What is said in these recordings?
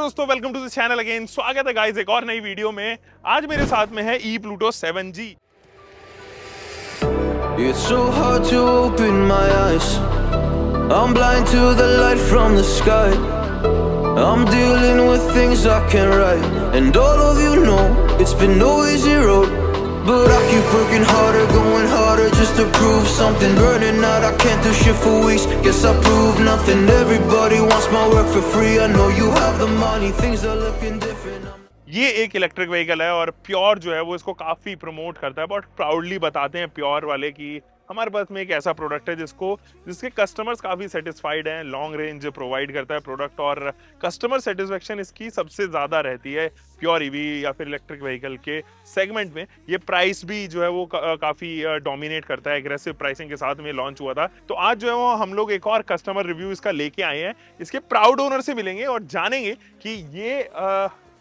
दोस्तों, welcome to the channel again. स्वागत है गाइस एक और नई वीडियो में। आज मेरे साथ में है ePluto 7G। It's so hard to open my eyes. I'm blind to the light from the sky. I'm dealing with things I can't write. And all of you know it's been no easy road. But I keep working harder, going harder just to prove something. Burning out, I can't do shit for weeks. Guess I proved nothing. Everybody wants my work for free. I know you have the money, things are looking different. ये एक electric vehicle है और pure जो है वो इसको काफी promote करता है। बहुत प्राउडली बताते हैं प्योर वाले कि हमारे पास में एक ऐसा प्रोडक्ट है जिसके कस्टमर्स काफी सेटिस्फाइड हैं। लॉन्ग रेंज प्रोवाइड करता है प्रोडक्ट और कस्टमर सेटिस्फेक्शन इसकी सबसे ज्यादा रहती है प्योर ईवी या फिर इलेक्ट्रिक व्हीकल के सेगमेंट में। ये प्राइस भी जो है वो काफी डोमिनेट करता है। एग्रेसिव प्राइसिंग के साथ में लॉन्च हुआ था। तो आज जो है वो हम लोग एक और कस्टमर रिव्यू इसका लेके आए हैं। इसके प्राउड ओनर से मिलेंगे और जानेंगे कि ये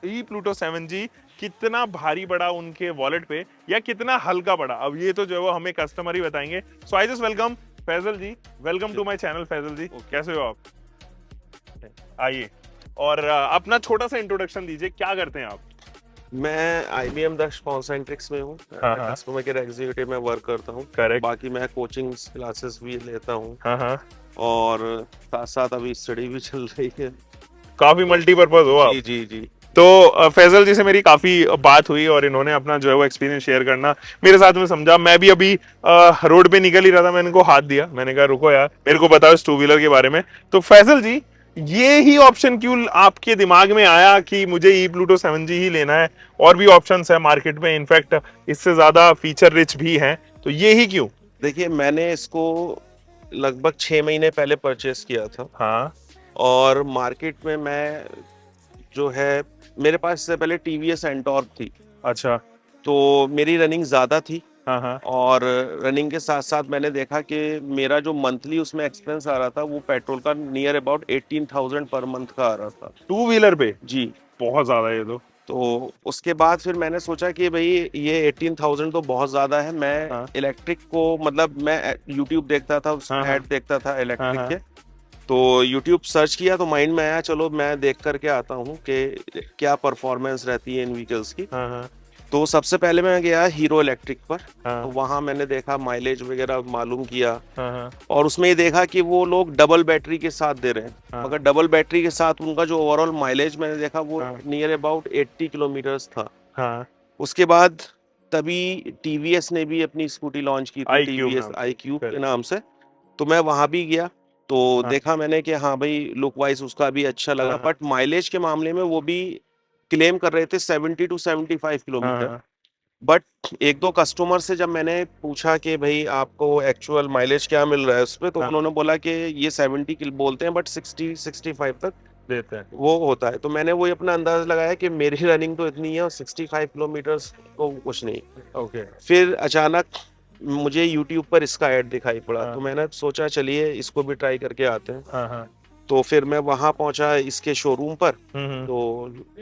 ePluto 7G कितना भारी पड़ा उनके वॉलेट पे या कितना हल्का पड़ा। अब ये तो जो है वो हमें कस्टमर ही बताएंगे। So I just welcome Faizal ji, welcome to my channel Faizal ji. कैसे हो आप? आइए और अपना छोटा सा इंट्रोडक्शन दीजिए, क्या करते हैं आप? मैं IBM दक्ष कॉन्सेंट्रिक्स में हूँ, कस्टमर केयर एग्जीक्यूटिव में वर्क करता हूँ। करेक्ट। बाकी मैं कोचिंग क्लासेस भी लेता हूँ और साथ साथ अभी स्टडी भी चल रही है। काफी मल्टीपर्पज हो आप। जी जी जी। तो फैजल जी से मेरी काफी बात हुई और इन्होंने अपना जो है वो एक्सपीरियंस शेयर करना मेरे साथ में समझा। मैं भी अभी रोड पे निकल ही रहा था, मैंने इनको हाथ दिया, मैंने कहा रुको यार मेरे को बताओ इस टू व्हीलर के बारे में। तो फैजल जी, ये ही ऑप्शन क्यों आपके दिमाग में आया कि मुझे ePluto 7G ही लेना है? और भी ऑप्शंस है मार्केट में, इनफैक्ट इससे ज्यादा फीचर रिच भी हैं, तो ये ही क्यों? देखिए, मैंने इसको लगभग 6 महीने पहले परचेस किया था। हाँ। और मार्केट में मैं जो है, मेरे पास इससे पहले TVS एंटॉर्क थी। अच्छा। तो मेरी रनिंग ज्यादा थी। हाँ। और रनिंग के साथ साथ मैंने देखा कि मेरा जो मंथली उसमें एक्सपेंस आ रहा था वो पेट्रोल का नियर अबाउट 18,000 पर मंथ का आ रहा था टू व्हीलर पे। जी। बहुत ज्यादा ये तो उसके बाद फिर मैंने सोचा कि भाई ये 18,000 तो बहुत ज्यादा है। मैं इलेक्ट्रिक को, मतलब मैं यूट्यूब देखता था, ऐड देखता था इलेक्ट्रिक के। तो यूट्यूब सर्च किया तो माइंड में आया चलो मैं देख करके आता हूँ कि क्या परफॉर्मेंस रहती है इन व्हीकल्स की। तो सबसे पहले मैं गया हीरो इलेक्ट्रिक पर। तो वहां मैंने देखा, माइलेज वगैरह मालूम किया और उसमें ये देखा कि वो लोग डबल बैटरी के साथ दे रहे हैं। मगर डबल बैटरी के साथ उनका जो ओवरऑल माइलेज मैंने देखा वो नियर अबाउट 80 किलोमीटर्स था। उसके बाद तभी TVS ने भी अपनी स्कूटी लॉन्च की थी, TVS iQ के नाम से। तो मैं वहां भी गया तो देखा मैंने कि हाँ भाई, लुक वाइज उसका भी अच्छा लगा। बट माइलेज के मामले में वो भी क्लेम कर रहे थे 70 to 75 किलोमीटर। बट एक दो कस्टमर से जब मैंने पूछा कि भाई आपको एक्चुअल माइलेज क्या मिल रहा है उस पर, तो उन्होंने बोला कि ये 70 किल बोलते हैं बट 60-65 तक देते हैं, वो होता है। तो मैंने वही अपना अंदाजा लगाया कि मेरी रनिंग तो इतनी है और 65 किलोमीटर तो कुछ नहीं। ओके। फिर अचानक मुझे YouTube पर इसका ऐड दिखाई पड़ा। तो मैंने सोचा चलिए इसको भी ट्राई करके आते हैं। तो फिर मैं वहां पहुंचा इसके शोरूम पर। तो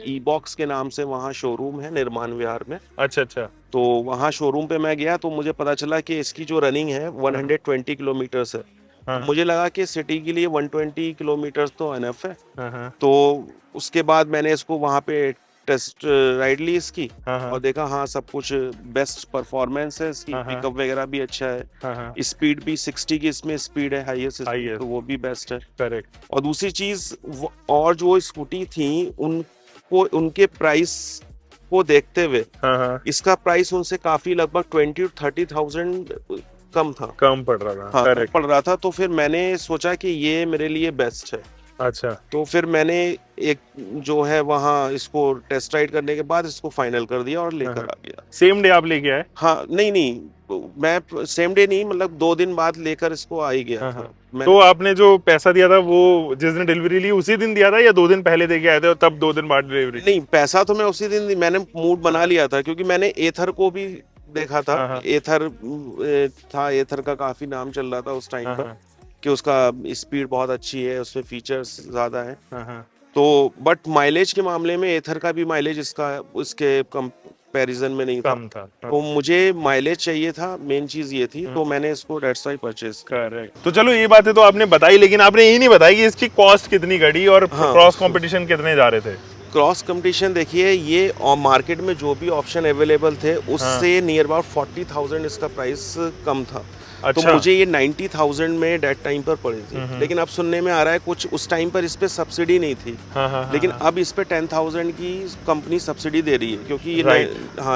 E-Box के नाम से वहां शोरूम है निर्माण विहार में। अच्छा। तो वहां शोरूम पे मैं गया तो मुझे पता चला कि इसकी जो रनिंग है 120 किलोमीटर है। मुझे लगा कि सिटी के लिए 120 किलोमीटर तो एनफ है। तो उसके बाद मैंने इसको वहां पे टेस्ट राइड ली इसकी और देखा हाँ सब कुछ बेस्ट परफॉर्मेंस है इसकी। पिकअप वगैरह भी अच्छा है। स्पीड भी 60 की इसमें स्पीड है, हाईएस्ट स्पीड, तो वो भी बेस्ट है। करेक्ट। और दूसरी चीज, और जो स्कूटी थी उनको उनके प्राइस को देखते हुए इसका प्राइस उनसे काफी लगभग 20 to 30,000 कम पड़ रहा था। पड़ रहा था। तो फिर मैंने सोचा कि ये मेरे लिए बेस्ट है। अच्छा। तो फिर मैंने एक जो है वहाँ इसको टेस्ट राइड करने के बाद इसको फाइनल कर दिया और लेकर आ गया। सेम डे आप लेके आए? हाँ, नहीं मैं सेम डे नहीं, मतलब 2 दिन बाद लेकर इसको आ ही गया था। तो आपने जो पैसा दिया था वो जिस दिन डिलीवरी ली उसी दिन दिया था या 2 दिन पहले दे के आए थे और तब 2 दिन बाद डिलीवरी? नहीं, पैसा तो मैं उसी दिन मैंने मूड बना लिया था क्योंकि मैंने एथर को भी देखा था। एथर का काफी नाम चल रहा था उस टाइम पर कि उसका स्पीड बहुत अच्छी है, उसमें फीचर्स ज्यादा हैं। तो बट माइलेज के मामले में एथर का भी माइलेज इसके कंपैरिजन में नहीं कम था। तो मुझे माइलेज चाहिए था, मेन चीज ये थी। तो मैंने इसको दैट्स व्हाई परचेज। करेक्ट। तो चलो ये बातें तो आपने बताई, लेकिन आपने ये नहीं बताई कि इसकी कॉस्ट कितनी घटी और क्रॉस कंपटीशन कितने जा रहे थे? क्रॉस कंपटीशन देखिए, ये मार्केट में जो भी ऑप्शन अवेलेबल थे उससे नियर अबाउट 40,000 इसका प्राइस कम था। अच्छा। तो मुझे ये 90,000 में डेट टाइम पर पड़ी थी। लेकिन अब सुनने में आ रहा है कुछ उस टाइम पर इस पे सब्सिडी नहीं थी। लेकिन अब इस पे 10,000 की कंपनी सब्सिडी दे रही है, क्योंकि ये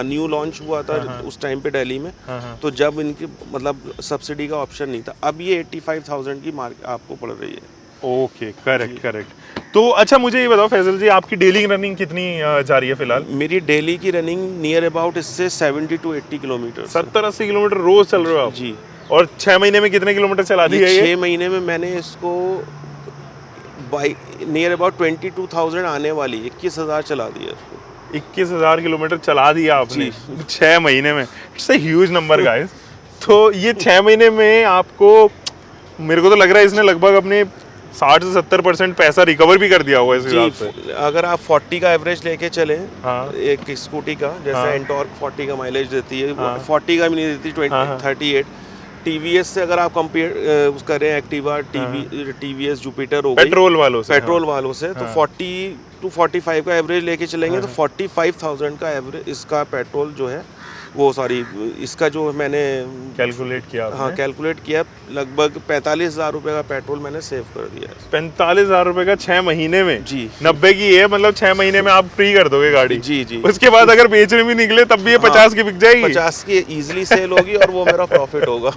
न्यू लॉन्च हुआ था उस टाइम पे दिल्ली में। तो जब इनकी मतलब सब्सिडी का ऑप्शन नहीं था, अब ये 85,000 की मार्क आपको पड़ रही है। Okay, correct. तो अच्छा, मुझे ये बताओ फैजल जी, आपकी डेली रनिंग कितनी जा रही है फिलहाल? मेरी डेली की रनिंग नियर अबाउट इससे 70 to 80 किलोमीटर। 70-80 किलोमीटर रोज चल रहे हो आप? जी। और 6 महीने में कितने किलोमीटर चला दी है ये? 6 महीने में मैंने इसको नियर अबाउट 22,000 आने वाली 21,000 चला दिया इसको। 21,000 किलोमीटर चला दिया आपने 6 महीने में। It's a huge number guys. तो ये 6 महीने में आपको, मेरे को तो लग रहा है इसने लगभग अपने 60 से 70% पैसा रिकवर भी कर दिया होगा इस हिसाब से। अगर आप 40 का एवरेज लेके चले, एक स्कूटी का, जैसे एंटॉर्क 40 का माइलेज देती है, 40 का भी नहीं देती, 38। टीवीएस से अगर आप कंपेयर करें, एक्टिवा, टीवीएस जुपिटर हो गई पेट्रोल वालों से, तो 40 to 45 का एवरेज लेके चलेंगे तो 45,000 का एवरेज इसका पेट्रोल जो है वो, सॉरी, इसका जो मैंने कैलकुलेट किया। हाँ, कैलकुलेट किया, लगभग 45,000 रुपए का पेट्रोल मैंने सेव कर दिया। 45,000 रुपए का 6 महीने में? जी। 90 की है, मतलब 6 महीने में आप फ्री कर दोगे गाड़ी? जी। उसके बाद अगर बेचने भी निकले तब भी ये 50 की बिक जाएगी? 50 की इजीली सेल होगी और वो मेरा प्रॉफिट होगा।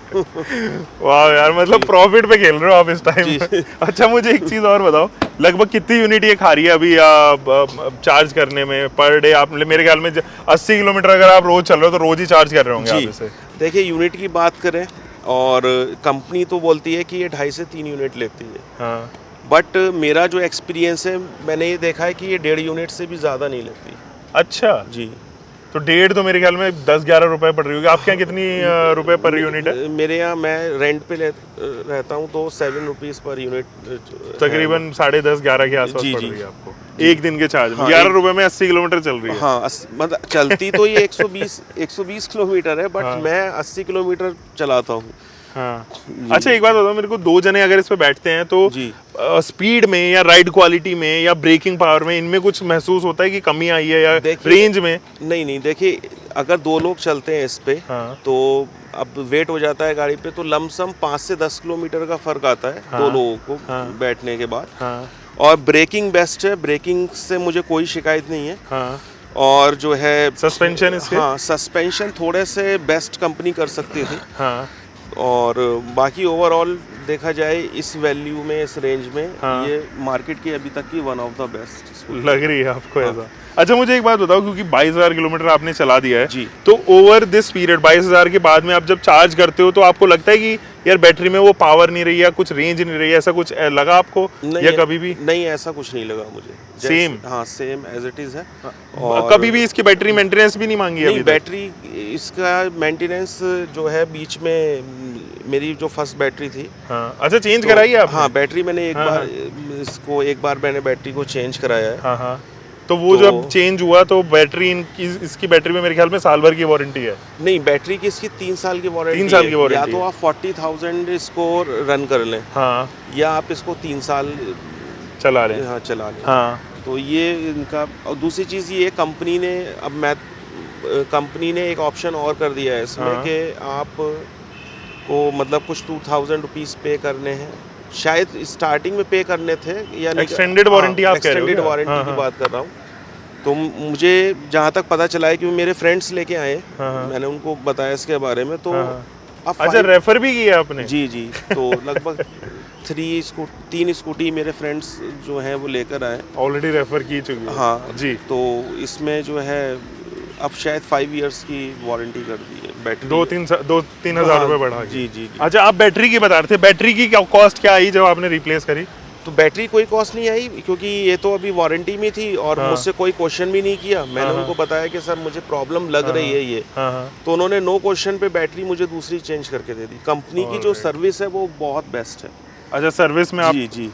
वाह यार, मतलब प्रॉफिट पे खेल रहे हो आप इस टाइम। अच्छा, मुझे एक चीज और बताओ, लगभग कितनी यूनिट ये खा रही है अभी चार्ज करने में पर डे? आप मेरे ख्याल में 80 किलोमीटर अगर आप रोज चल रहे हो तो रोज ही चार्ज कर रहे होंगे आप इसे। देखिए, यूनिट की बात करें और कंपनी तो बोलती है कि ये 2.5 से 3 यूनिट लेती है। बट मेरा जो एक्सपीरियंस है, मैंने ये देखा है कि ये 1.5 यूनिट से भी ज़्यादा नहीं लेती। अच्छा जी। तो 1.5 तो मेरे ख्याल में 10-11 रुपए पड़ रही होगी। आपके यहाँ कितनी रुपए पर यूनिट है? मेरे यहाँ, मैं रेंट पे रहता हूँ तो 7 रुपीज़ पर यूनिट, तकरीबन 10.5-11 के आसपास पड़ रही है आपको एक दिन के चार्ज में। 11 रुपए में 80 किलोमीटर चल रही है। हाँ, मतलब चलती तो ये 120 किलोमीटर है, बट मैं 80 किलोमीटर चलाता हूँ। हाँ। अच्छा, एक बात बताओ मेरे को, 2 जने अगर इस पे बैठते हैं तो स्पीड में या राइड क्वालिटी में या ब्रेकिंग पावर में इनमें कुछ महसूस होता है कि कमी आई है या रेंज में? नहीं, देखिए, अगर 2 लोग चलते हैं इस पे, तो अब वेट हो जाता है गाड़ी पे, तो लमसम 5 से 10 किलोमीटर का फर्क आता है 2 लोगों को बैठने के बाद। और ब्रेकिंग बेस्ट है, ब्रेकिंग से मुझे कोई शिकायत नहीं है। और जो है सस्पेंशन इसके, हाँ, सस्पेंशन थोड़े से बेस्ट कंपनी कर सकती थी। और बाकी ओवरऑल देखा जाए इस वैल्यू में, इस रेंज में, ये मार्केट की अभी तक की वन ऑफ द बेस्ट लग रही है आपको ऐसा? अच्छा, मुझे एक बात बताओ, क्योंकि 22,000 किलोमीटर आपने चला दिया है जी, तो ओवर दिस पीरियड 22,000 के बाद में आप जब चार्ज करते हो तो आपको लगता है कि यार बैटरी में वो पावर नहीं रही है, कुछ रेंज नहीं रही है, ऐसा कुछ लगा आपको? या कभी भी नहीं, ऐसा कुछ नहीं लगा मुझे। सेम? हाँ, सेम एज इट इज है। और कभी भी इसकी बैटरी मेंटेनेंस भी नहीं मांगी? नहीं, बैटरी इसका मेंटेनेंस जो है, बीच में मेरी जो फर्स्ट बैटरी थी, अच्छा, चेंज कराई है आपने? हाँ, बैटरी मैंने एक बार मैंने बैटरी को चेंज कराया है। तो वो जब चेंज हुआ तो बैटरी इसकी बैटरी में मेरे ख्याल में साल भर की वारंटी है? नहीं, बैटरी की इसकी 3 साल की वारंटी 3 साल की वारंटी। या तो आप 40,000 इसको रन कर लें, या आप इसको 3 साल चला लें। हाँ, चला लें। तो ये इनका। और दूसरी चीज़ ये, कंपनी ने एक ऑप्शन और कर दिया है इसमें कि आप को मतलब कुछ 2,000 रुपीज़ पे करने हैं, शायद स्टार्टिंग में पे करने थे, या एक्सटेंडेड वारंटी आप कह रहे हो? एक्सटेंडेड वारंटी की बात कर रहा हूँ। तो मुझे जहाँ तक पता चला है कि मेरे फ्रेंड्स लेके आए, मैंने उनको बताया इसके बारे में, तो अच्छा, रेफर भी किया आपने? जी। तो लगभग 3 स्कूटी मेरे फ्रेंड्स जो हैं वो लेकर आए, ऑलरेडी रेफर की चुकी है। हाँ जी। तो इसमें जो है अब शायद 5 इयर्स की वारंटी कर दी है बैटरी। 2-3 हज़ार रुपए बढ़ा? जी। अच्छा, आप बैटरी की बता रहे थे, बैटरी की कॉस्ट क्या आई जब आपने रिप्लेस करी? तो बैटरी कोई कॉस्ट नहीं आई, क्योंकि ये तो अभी वारंटी में थी और मुझसे कोई क्वेश्चन भी नहीं किया। मैंने उनको बताया कि सर मुझे प्रॉब्लम लग रही है ये, तो उन्होंने नो क्वेश्चन पे बैटरी मुझे दूसरी चेंज करके दे दी। कंपनी की जो सर्विस है वो बहुत बेस्ट है। अच्छा, सर्विस में आप? जी,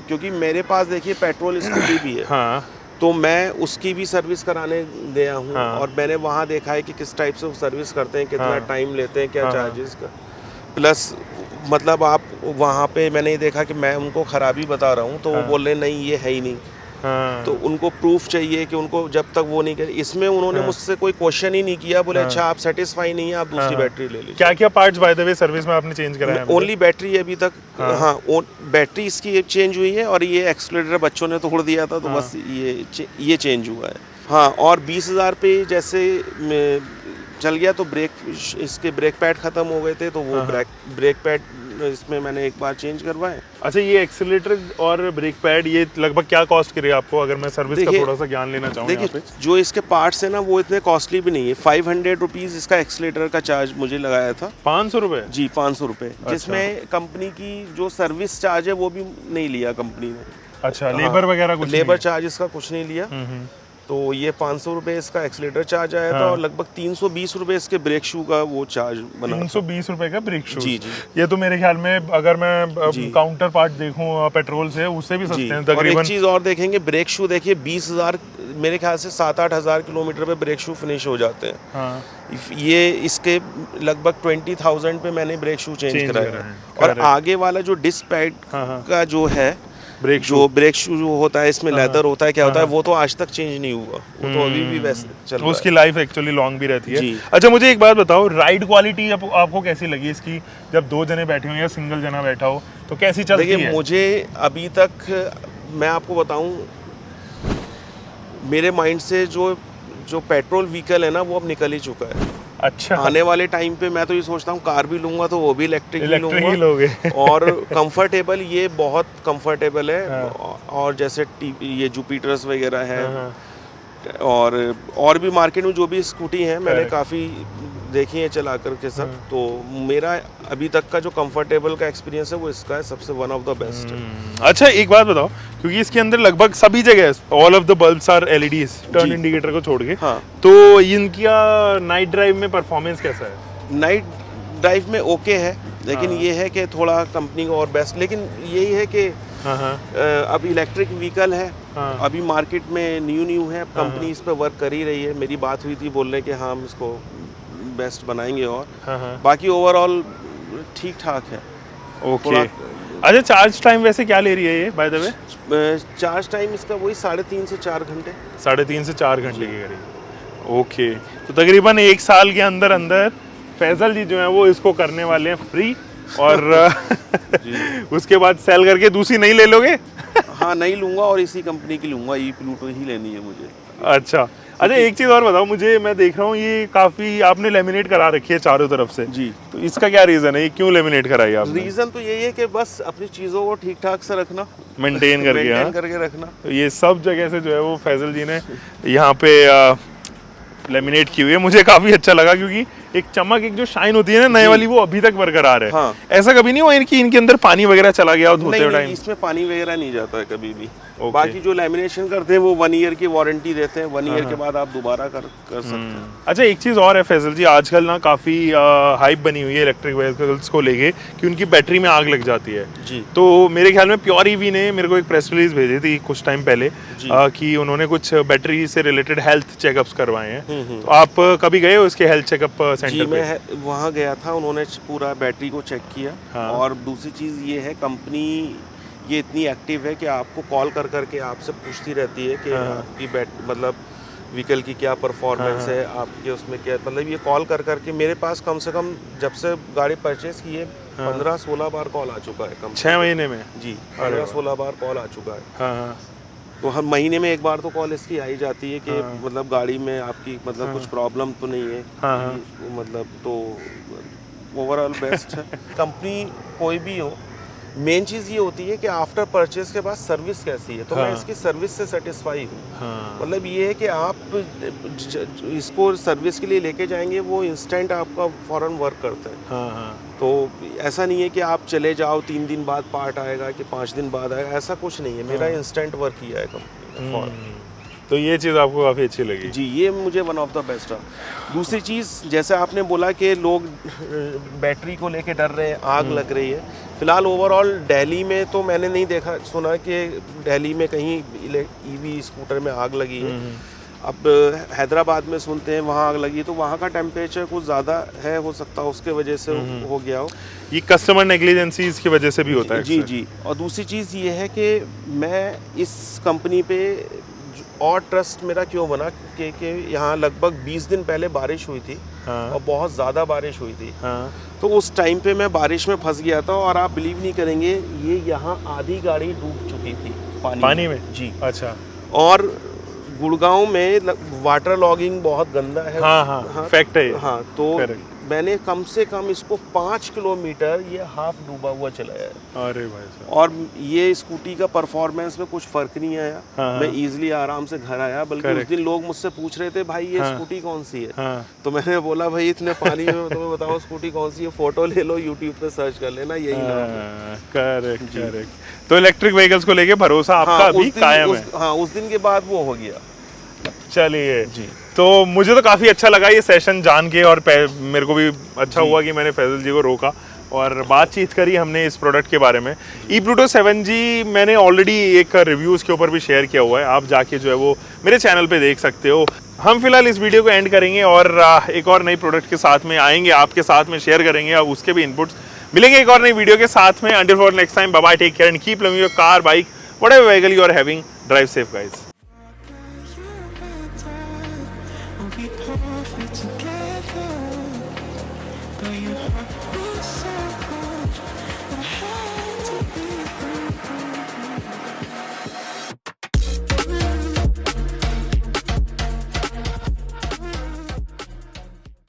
क्योंकि मेरे पास देखिए पेट्रोल स्कूटी भी है, तो मैं उसकी भी सर्विस कराने गया हूँ, और मैंने वहाँ देखा है कि किस टाइप से वो सर्विस करते हैं, कितना टाइम लेते हैं, क्या चार्जेस का। प्लस मतलब आप वहाँ पे मैंने ये देखा कि मैं उनको ख़राबी बता रहा हूँ तो वो बोल रहे नहीं, ये है ही नहीं, हाँ। तो उनको प्रूफ चाहिए कि उनको जब तक वो नहीं करे, इसमें उन्होंने मुझसे कोई क्वेश्चन ही नहीं किया, बोले अच्छा आप सेटिस्फाई नहीं है, आप दूसरी बैटरी ले लीजिए। क्या क्या parts by the way service में आपने चेंज कराया? ओनली बैटरी अभी तक, हाँ बैटरी इसकी चेंज हुई है, और ये एक्सीलरेटर बच्चों ने तोड़ दिया था, तो बस ये चेंज हुआ है। हाँ, और 20,000 पे जैसे चल गया तो इसके ब्रेक पैड खत्म हो गए थे, तो वो ब्रेक पैड इसमें मैंने एक बार चेंज करवाए। अच्छा, ये एक्सीलरेटर और ब्रेक पैड ये लगभग क्या कॉस्ट करेगा आपको, अगर मैं सर्विस का थोड़ा सा ज्ञान लेना चाहूँ? देखिए, जो इसके पार्ट्स है ना वो इतने कॉस्टली भी नहीं है। 500 रुपीज़ इसका एक्सीलरेटर का चार्ज मुझे लगाया था। 500 रुपये? जी, 500 रुपये, जिसमें कंपनी की जो सर्विस चार्ज है वो भी नहीं लिया कंपनी ने। अच्छा, लेबर वगैरह कुछ? लेबर चार्ज इसका कुछ नहीं लिया। तो ये 500 रुपये इसका एक्सीलरेटर चार्ज आया था, और लगभग 320 रुपये इसके ब्रेक शू का वो चार्ज बना। 320 रुपये का ब्रेक शू? जी जी। ये तो मेरे ख्याल में अगर मैं काउंटर पार्ट देखूं पेट्रोल से, उससे भी सस्ते हैं तकरीबन। और एक चीज़ और देखेंगे, ब्रेक शू देखिए 20,000 मेरे ख्याल से 7-8 हज़ार किलोमीटर पे ब्रेक शू फिनिश हो जाते हैं। हाँ। ये इसके लगभग 20,000 पे मैंने ब्रेक शू चेंज कराया है। और आगे वाला जो डिस्क पैड का जो है ब्रेक शू जो होता है, इसमें लेदर होता है, क्या होता है, वो तो आज तक चेंज नहीं हुआ, वो तो अभी भी वैसे चल रहा है। उसकी लाइफ एक्चुअली लॉन्ग भी रहती है। अच्छा, मुझे एक बात बताओ, राइड क्वालिटी आपको कैसी लगी इसकी? जब 2 जने बैठे हो या सिंगल जना बैठा हो तो कैसी चलती है? देखिए, मुझे अभी तक मैं आपको बताऊं, मेरे माइंड से जो पेट्रोल व्हीकल है ना वो अब निकल ही चुका है। अच्छा। आने वाले टाइम पे मैं तो ये सोचता हूँ कार भी लूंगा तो वो भी इलेक्ट्रिक ही लूंगा। और कंफर्टेबल, ये बहुत कंफर्टेबल है। और जैसे ये जुपिटर्स वगैरह है, और भी मार्केट में जो भी स्कूटी है मैंने काफ़ी देखी है चला करके सब। तो मेरा अभी तक का जो कंफर्टेबल का एक्सपीरियंस है वो इसका है, सबसे वन ऑफ द बेस्ट है। अच्छा, एक बात बताओ, क्योंकि इसके अंदर लगभग सभी जगह all of the bulbs are LEDs, turn indicator को छोड़ के। हाँ। तो इनका नाइट ड्राइव में परफॉर्मेंस कैसा है? नाइट ड्राइव में ओके है, लेकिन ये है कि थोड़ा कंपनी को और बेस्ट, लेकिन यही है कि अब इलेक्ट्रिक व्हीकल है, अभी मार्केट में न्यू है, कंपनी इस पर वर्क कर ही रही है। मेरी बात हुई थी, बोल रहे कि हाँ हम इसको बेस्ट बनाएंगे, और बाकी ओवरऑल ठीक ठाक है। ओके। अच्छा, चार्ज टाइम वैसे क्या ले रही है ये by the way? Charge time इसका वही 3.5 से 4 घंटे। 3.5 से 4 घंटे के करीब। ओके, तो तकरीबन 1 साल के अंदर अंदर फैजल जी जो है वो इसको करने वाले हैं फ्री, और उसके बाद सेल करके दूसरी नहीं ले लोगे? हाँ, नहीं लूंगा, और इसी कंपनी की लूंगा, प्लूटो ही लेनी है मुझे। अच्छा, एक चीज़ और बताओ मुझे, मैं देख रहा हूँ ये काफ़ी आपने लेमिनेट करा रखी है चारों तरफ से। जी। तो इसका क्या रीज़न है, ये क्यों लेमिनेट कराई आपने? रीज़न तो यही है कि बस अपनी चीज़ों को ठीक ठाक से रखना, मेंटेन करके रखना। तो ये सब जगह से जो है वो फैजल जी ने यहाँ पे लेमिनेट की हुई है। मुझे काफ़ी अच्छा लगा, क्योंकि एक चमक, एक जो शाइन होती है ना नए वाली, वो अभी तक बरकरार है। हाँ। ऐसा कभी नहीं हुआ इनके अंदर पानी वगैरह चला गया धोते टाइम? इसमें पानी वगैरह नहीं जाता है कभी भी। बाकी जो लैमिनेशन करते हैं वो 1 ईयर की वारंटी देते हैं, 1 ईयर के बाद आप दोबारा कर सकते हैं। अच्छा, एक चीज़ और है फैजल जी, आजकल ना काफ़ी हाइप बनी हुई है इलेक्ट्रिक व्हीकल्स को लेके कि उनकी बैटरी में आग लग जाती है। जी। तो मेरे ख्याल में प्योर ईवी ने मेरे को एक प्रेस रिलीज भेजी थी कुछ टाइम पहले कि उन्होंने कुछ बैटरी से रिलेटेड हेल्थ चेकअप्स करवाए हैं। तो आप कभी गए हो इसके हेल्थ चेकअप सेंटर? जी, मैं वहाँ गया था, उन्होंने पूरा बैटरी को चेक किया। हाँ। और दूसरी चीज़ ये है, कंपनी ये इतनी एक्टिव है कि आपको कॉल कर करके आपसे पूछती रहती है कि आपकी मतलब व्हीकल की क्या परफॉर्मेंस है, आपके उसमें क्या, मतलब ये कॉल कर करके मेरे पास कम से कम जब से गाड़ी परचेज की है 15-16 बार कॉल आ चुका है। कम 6 महीने में? जी, 15-16 बार कॉल आ चुका है। तो हर महीने में एक बार तो कॉल इसकी आई जाती है कि मतलब गाड़ी में आपकी मतलब कुछ प्रॉब्लम तो नहीं है। मतलब तो ओवरऑल बेस्ट है। कंपनी कोई भी हो, मेन चीज़ ये होती है कि आफ्टर परचेज के बाद सर्विस कैसी है। तो मैं इसकी सर्विस से सेटिस्फाई हूँ। मतलब ये है कि आप इसको सर्विस के लिए लेके जाएंगे, वो इंस्टेंट आपका फौरन वर्क करता है। तो ऐसा नहीं है कि आप चले जाओ 3 दिन बाद पार्ट आएगा कि 5 दिन बाद आएगा, ऐसा कुछ नहीं है। मेरा इंस्टेंट वर्क किया है कंपनी ने। तो ये चीज़ आपको काफ़ी अच्छी लगी? जी, ये मुझे वन ऑफ द बेस्ट है। दूसरी चीज़, जैसे आपने बोला कि लोग बैटरी को लेके डर रहे हैं, आग लग रही है। फिलहाल ओवरऑल दिल्ली में तो मैंने नहीं देखा सुना कि दिल्ली में कहीं ईवी स्कूटर में आग लगी है। अब हैदराबाद में सुनते हैं वहाँ आग लगी, तो वहाँ का टेम्परेचर कुछ ज़्यादा है, हो सकता है उसके वजह से हो गया हो। ये कस्टमर नेग्लिजेंसीज की वजह से भी होता है जी अक्सर। जी। और दूसरी चीज़ ये है कि मैं इस कंपनी पे और ट्रस्ट मेरा क्यों बना कि यहाँ लगभग 20 दिन पहले बारिश हुई थी। हाँ। और बहुत ज़्यादा बारिश हुई थी। हाँ। तो उस टाइम पे मैं बारिश में फंस गया था, और आप बिलीव नहीं करेंगे, ये यहाँ आधी गाड़ी डूब चुकी थी पानी में। जी। अच्छा। और गुड़गांव में वाटर लॉगिंग बहुत गंदा है। हाँ हाँ, फैक्ट है ये। हाँ, तो Correct. मैंने कम से कम इसको 5 किलोमीटर ये हाफ डूबा हुआ चलाया है। अरे भाई साहब। और ये स्कूटी का परफॉर्मेंस में कुछ फर्क नहीं आया। हाँ, मैं इजीली आराम से घर आया, बल्कि उस दिन लोग मुझसे पूछ रहे थे, भाई ये स्कूटी कौन सी है। हाँ। तो मैंने बोला, भाई इतने पानी में तुम्हें बताओ स्कूटी कौन सी है, फोटो ले लो, यूट्यूब पे सर्च कर लेना, यही नाम है। Correct correct. तो इलेक्ट्रिक व्हीकल्स को लेके भरोसा आपका अभी कायम है। हाँ, उस दिन के बाद वो हो गया। चलिए जी। तो मुझे तो काफ़ी अच्छा लगा ये सेशन जान के, और मेरे को भी अच्छा हुआ कि मैंने फैजल जी को रोका और बातचीत करी हमने इस प्रोडक्ट के बारे में। ePluto 7G मैंने ऑलरेडी एक रिव्यूज़ के ऊपर भी शेयर किया हुआ है, आप जाके जो है वो मेरे चैनल पे देख सकते हो। हम फिलहाल इस वीडियो को एंड करेंगे और एक और नई प्रोडक्ट के साथ में आएंगे, आपके साथ में शेयर करेंगे, और उसके भी इनपुट्स मिलेंगे एक और नई वीडियो के साथ में। Until for next time, bye bye, take care and keep loving your car, bike, whatever vehicle you are having, drive safe guys. We'll be perfect together, but you hurt me so much that I